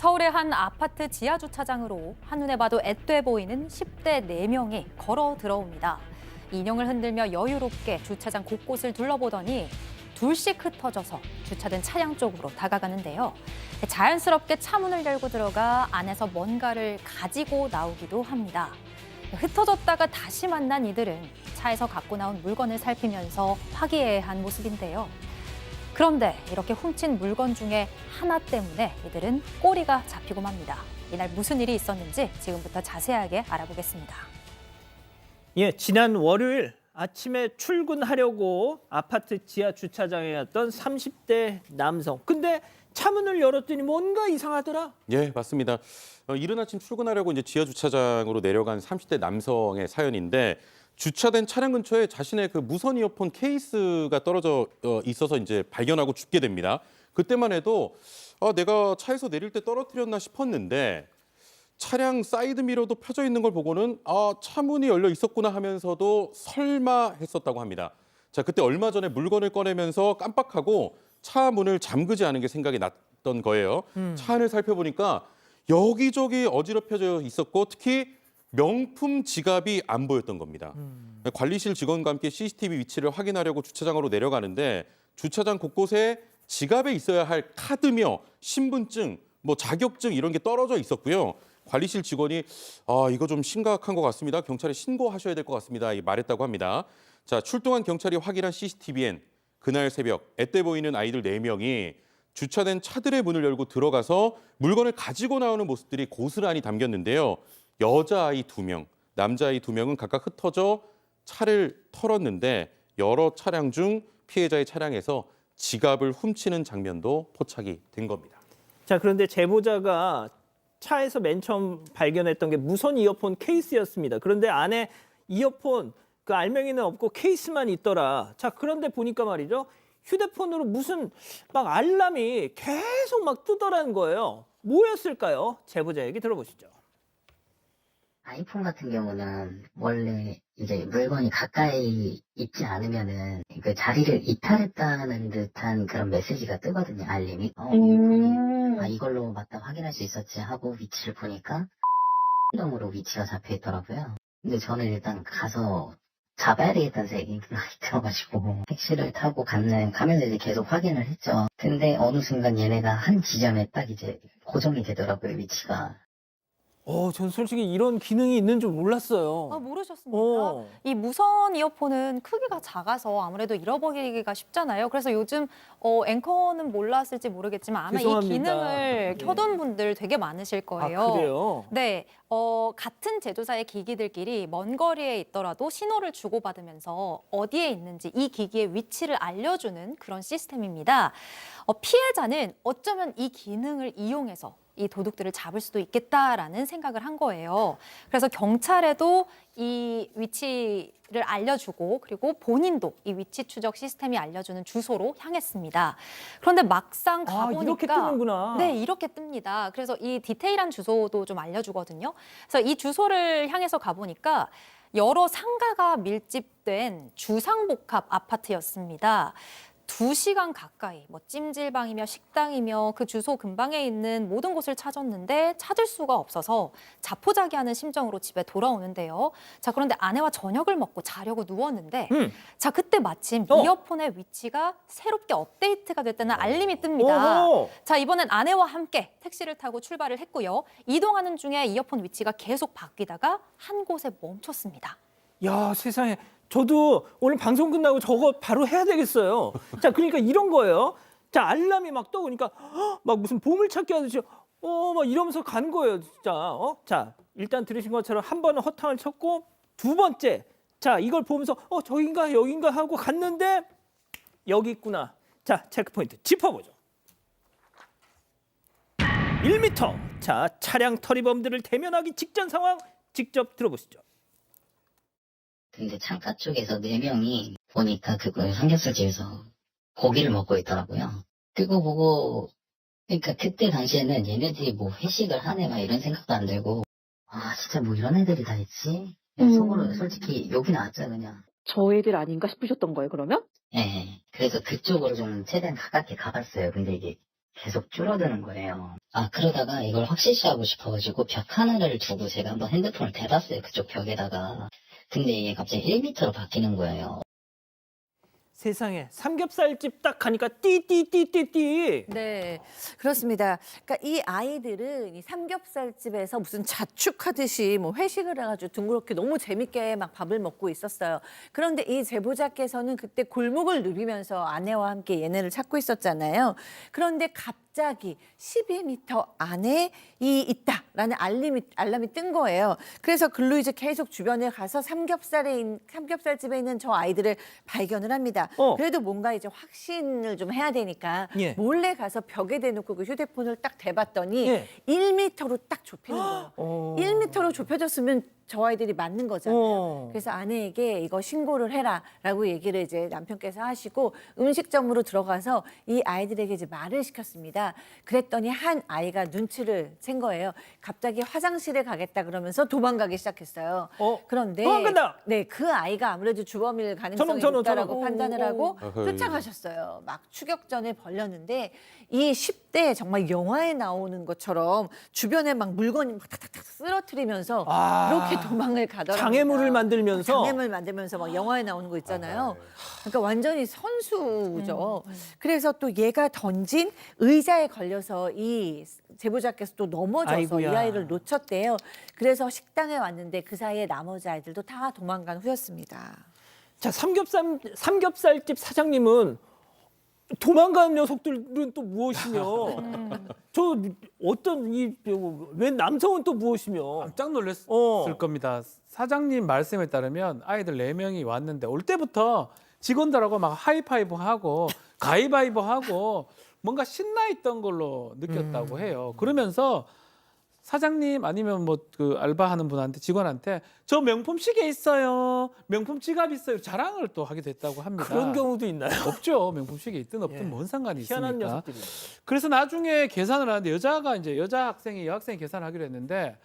서울의 한 아파트 지하 주차장으로 한눈에 봐도 앳돼 보이는 10대 4명이 걸어 들어옵니다. 인형을 흔들며 여유롭게 주차장 곳곳을 둘러보더니 둘씩 흩어져서 주차된 차량 쪽으로 다가가는데요. 자연스럽게 차문을 열고 들어가 안에서 뭔가를 가지고 나오기도 합니다. 흩어졌다가 다시 만난 이들은 차에서 갖고 나온 물건을 살피면서 화기애애한 모습인데요. 그런데 이렇게 훔친 물건 중에 하나 때문에 이들은 꼬리가 잡히고 맙니다. 이날 무슨 일이 있었는지 지금부터 자세하게 알아보겠습니다. 예, 지난 월요일 아침에 출근하려고 아파트 지하 주차장에 갔던 30대 남성. 근데 차문을 열었더니 뭔가 이상하더라. 예, 맞습니다. 이른 아침 출근하려고 이제 지하 주차장으로 내려간 30대 남성의 사연인데 주차된 차량 근처에 자신의 그 무선 이어폰 케이스가 떨어져 있어서 이제 발견하고 죽게 됩니다. 그때만 해도 내가 차에서 내릴 때 떨어뜨렸나 싶었는데 차량 사이드 미러도 펴져 있는 걸 보고는 차 문이 열려 있었구나 하면서도 설마 했었다고 합니다. 자, 그때 얼마 전에 물건을 꺼내면서 깜빡하고 차 문을 잠그지 않은 게 생각이 났던 거예요. 차 안을 살펴보니까 여기저기 어지럽혀져 있었고 특히 명품 지갑이 안 보였던 겁니다. 관리실 직원과 함께 CCTV 위치를 확인하려고 주차장으로 내려가는데 주차장 곳곳에 지갑에 있어야 할 카드며 신분증, 자격증 이런 게 떨어져 있었고요. 관리실 직원이 이거 좀 심각한 것 같습니다. 경찰에 신고하셔야 될 것 같습니다. 말했다고 합니다. 자, 출동한 경찰이 확인한 CCTV엔 그날 새벽 앳돼 보이는 아이들 4명이 주차된 차들의 문을 열고 들어가서 물건을 가지고 나오는 모습들이 고스란히 담겼는데요. 여자아이 2명, 남자아이 2명은 각각 흩어져 차를 털었는데 여러 차량 중 피해자의 차량에서 지갑을 훔치는 장면도 포착이 된 겁니다. 자, 그런데 제보자가 차에서 맨 처음 발견했던 게 무선 이어폰 케이스였습니다. 그런데 안에 이어폰 그 알맹이는 없고 케이스만 있더라. 자, 그런데 보니까 말이죠. 휴대폰으로 무슨 막 알람이 계속 막 뜨더라는 거예요. 뭐였을까요? 제보자 얘기 들어보시죠. 아이폰 같은 경우는 원래 이제 물건이 가까이 있지 않으면은 그 자리를 이탈했다는 듯한 그런 메시지가 뜨거든요, 알림이. 이어폰이 이걸로 맞다 확인할 수 있었지 하고 위치를 보니까 으로 위치가 잡혀 있더라고요. 근데 저는 일단 가서 잡아야 되겠다는 생각이 들어가지고 택시를 타고 가면서 이제 계속 확인을 했죠. 근데 어느 순간 얘네가 한 지점에 딱 이제 고정이 되더라고요, 위치가. 전 솔직히 이런 기능이 있는 줄 몰랐어요. 모르셨습니까? 이 무선 이어폰은 크기가 작아서 아무래도 잃어버리기가 쉽잖아요. 그래서 요즘 앵커는 몰랐을지 모르겠지만 아마 죄송합니다. 이 기능을 네. 켜둔 분들 되게 많으실 거예요. 그래요? 네, 같은 제조사의 기기들끼리 먼 거리에 있더라도 신호를 주고받으면서 어디에 있는지 이 기기의 위치를 알려주는 그런 시스템입니다. 피해자는 어쩌면 이 기능을 이용해서 이 도둑들을 잡을 수도 있겠다라는 생각을 한 거예요. 그래서 경찰에도 이 위치를 알려주고 그리고 본인도 이 위치 추적 시스템이 알려주는 주소로 향했습니다. 그런데 막상 가보니까 이렇게 뜨는구나. 네, 이렇게 뜹니다. 그래서 이 디테일한 주소도 좀 알려주거든요. 그래서 이 주소를 향해서 가보니까 여러 상가가 밀집된 주상복합 아파트였습니다. 2시간 가까이 찜질방이며 식당이며 그 주소 근방에 있는 모든 곳을 찾았는데 찾을 수가 없어서 자포자기하는 심정으로 집에 돌아오는데요. 자, 그런데 아내와 저녁을 먹고 자려고 누웠는데 자, 그때 마침 이어폰의 위치가 새롭게 업데이트가 됐다는 알림이 뜹니다. 자, 이번엔 아내와 함께 택시를 타고 출발을 했고요. 이동하는 중에 이어폰 위치가 계속 바뀌다가 한 곳에 멈췄습니다. 야, 세상에. 저도 오늘 방송 끝나고 저거 바로 해야 되겠어요. 자, 그러니까 이런 거예요. 자, 알람이 막 떠오니까 막 무슨 보물찾기 하듯이 막 이러면서 가는 거예요, 진짜. 자, 일단 들으신 것처럼 한 번은 허탕을 쳤고 두 번째. 자, 이걸 보면서 저긴가 여긴가 하고 갔는데 여기 있구나. 자, 체크포인트 짚어보죠. 1m. 자, 차량 터리범들을 대면하기 직전 상황 직접 들어보시죠. 근데 창가 쪽에서 4명이 보니까 그걸 삼겹살집에서 고기를 먹고 있더라고요. 그거 보고, 그러니까 그때 당시에는 얘네들이 회식을 하네 막 이런 생각도 안 들고, 진짜 이런 애들이 다 있지? 속으로 솔직히 욕이 나왔죠, 그냥. 저 애들 아닌가 싶으셨던 거예요, 그러면? 예. 그래서 그쪽으로 좀 최대한 가깝게 가봤어요. 근데 이게 계속 줄어드는 거예요. 그러다가 이걸 확실시하고 싶어가지고 벽 하나를 두고 제가 한번 핸드폰을 대봤어요. 그쪽 벽에다가. 근데 이게 갑자기 1m로 바뀌는 거예요. 세상에 삼겹살집 딱 가니까 띠띠띠띠띠. 네, 그렇습니다. 그러니까 이 아이들은 이 삼겹살집에서 무슨 자축하듯이 뭐 회식을 해가지고 둥그렇게 너무 재밌게 막 밥을 먹고 있었어요. 그런데 이 제보자께서는 그때 골목을 누비면서 아내와 함께 얘네를 찾고 있었잖아요. 그런데 갑자기 12m 안에 있다라는 알람이 뜬 거예요. 그래서 글로 이제 계속 주변에 가서 삼겹살집에 있는 저 아이들을 발견을 합니다. 그래도 뭔가 이제 확신을 좀 해야 되니까 예. 몰래 가서 벽에 대놓고 그 휴대폰을 딱 대봤더니 예. 1m로 딱 좁히는 거예요. 1m로 좁혀졌으면 저 아이들이 맞는 거잖아요. 그래서 아내에게 이거 신고를 해라라고 얘기를 이제 남편께서 하시고 음식점으로 들어가서 이 아이들에게 이제 말을 시켰습니다. 그랬더니 한 아이가 눈치를 챈 거예요. 갑자기 화장실에 가겠다 그러면서 도망가기 시작했어요. 그런데 도망간다! 네, 그 아이가 아무래도 주범일 가능성이 저놈. 높다라고 판단을 하고 어허. 쫓아가셨어요. 막 추격전에 벌렸는데 이 10대 정말 영화에 나오는 것처럼 주변에 막 물건이 막 탁탁탁 쓰러뜨리면서 그렇게 도망을 가더라고요. 장애물을 만들면서. 막 영화에 나오는 거 있잖아요. 그러니까 완전히 선수죠. 그래서 또 얘가 던진 의자에 걸려서 이 제보자께서 또 넘어져서 아이고야. 이 아이를 놓쳤대요. 그래서 식당에 왔는데 그 사이에 나머지 아이들도 다 도망간 후였습니다. 자, 삼겹살집 사장님은 도망가는 녀석들은 또 무엇이며 저 어떤 웬 남성은 또 무엇이며. 깜짝 놀랐을 어. 겁니다. 사장님 말씀에 따르면 아이들 4명이 왔는데 올 때부터 직원들하고 막 하이파이브하고 가위바위보하고 뭔가 신나 있던 걸로 느꼈다고 해요. 그러면서 사장님 아니면 뭐 그 알바하는 분한테 직원한테 저 명품 시계 있어요. 명품 지갑 있어요. 자랑을 또 하게 됐다고 합니다. 그런 경우도 있나요? 없죠. 명품 시계 있든 없든 예. 뭔 상관이 희한한 있습니까? 녀석들이. 그래서 나중에 계산을 하는데 여자 학생이 계산을 하기로 했는데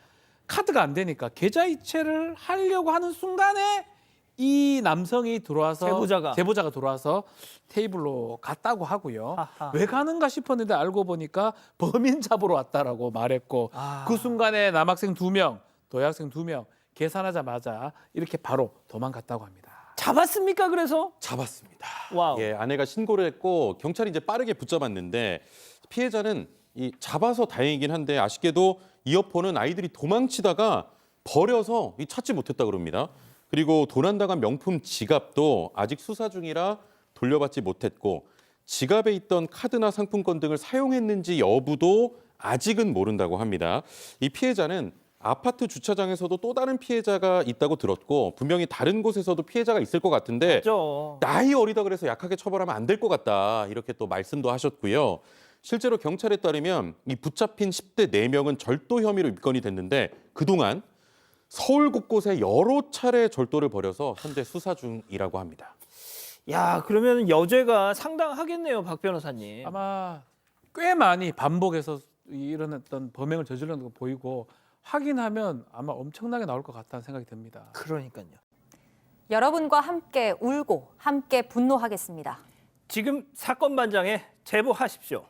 카드가 안 되니까 계좌 이체를 하려고 하는 순간에 이 남성이 들어와서 제보자가 들어와서 테이블로 갔다고 하고요. 아하. 왜 가는가 싶었는데 알고 보니까 범인 잡으러 왔다라고 말했고 그 순간에 남학생 2명, 여학생 2명 계산하자마자 이렇게 바로 도망갔다고 합니다. 잡았습니까? 그래서? 잡았습니다. 와우. 예, 아내가 신고를 했고 경찰이 이제 빠르게 붙잡았는데 피해자는 이 잡아서 다행이긴 한데 아쉽게도 이어폰은 아이들이 도망치다가 버려서 찾지 못했다 그럽니다. 그리고 도난당한 명품 지갑도 아직 수사 중이라 돌려받지 못했고 지갑에 있던 카드나 상품권 등을 사용했는지 여부도 아직은 모른다고 합니다. 이 피해자는 아파트 주차장에서도 또 다른 피해자가 있다고 들었고 분명히 다른 곳에서도 피해자가 있을 것 같은데 맞죠. 나이 어리다 그래서 약하게 처벌하면 안 될 것 같다 이렇게 또 말씀도 하셨고요. 실제로 경찰에 따르면 이 붙잡힌 10대 4명은 절도 혐의로 입건이 됐는데 그동안 서울 곳곳에 여러 차례 절도를 벌여서 현재 수사 중이라고 합니다. 야, 그러면 여죄가 상당하겠네요, 박 변호사님. 아마 꽤 많이 반복해서 이런 어떤 범행을 저지르는 거 보이고 확인하면 아마 엄청나게 나올 것 같다는 생각이 듭니다. 그러니까요. 여러분과 함께 울고 함께 분노하겠습니다. 지금 사건 반장에 제보하십시오.